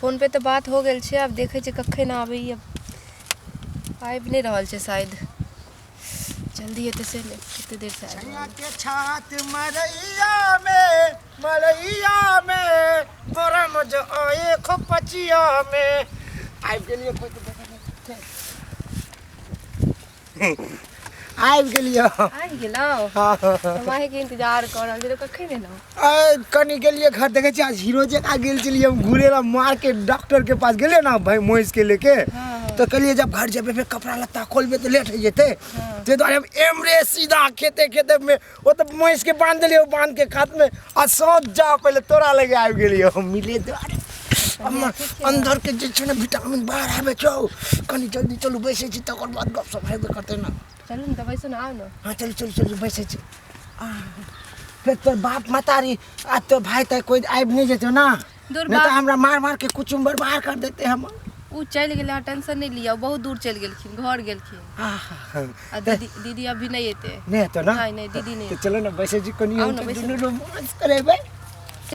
Phone पे तो बात हो गई है। अब देखे छे कखन आबे। अब आबि नहीं रहल छे शायद। जल्दी हेते से ले कितने देर से छैया के छात मरैया में मोरा मज आए खोपचिया में आबि गेलिए आबि गेलिए आबि गेलौ। हमारे के इंतजार कर रहल छे। कखन एलौ? कनी गेलिए घर देखे छी। आज हीरो जका गेल चलिए हम घूरे ला मार के डॉक्टर के पास गेले ना भाई मोइस के लेके। तो कलिए जब घर जेबे फिर कपड़ा लत्ता खोलबे तो लेट हो जेते। ते द्वारे हम एमरे सीधा खेते खेते में वो तो मोइस के बांध देलिए। बांध के खात में आ सोच जा पहले तोरा लगे आबि गेलिए हम मिले द्वारे। अंदर के जे छे विटामिन बाहर आबे छौ। कनी जल्दी चलू बैसे छी तकर बाद गपशप हेबे करते ना। चलू न त बैसो न आओ न। हाँ चल बैसे छी। फिर तोर बाप मतारी आज तो भाई तक कोई आबि नहीं जेतो ना। नहीं तो हमरा मार मार के कुचुम्बर बाहर कर देते हम। उ चल गेले। टेंशन नहीं लिया। बहुत दूर चल गेलखिन घर गेलखिन। दीदी अभी नहीं एते। नहीं तो ना। नहीं दीदी नहीं। तो चलो ना बैसे जी कनी हम दोनों रोमांस करेबे।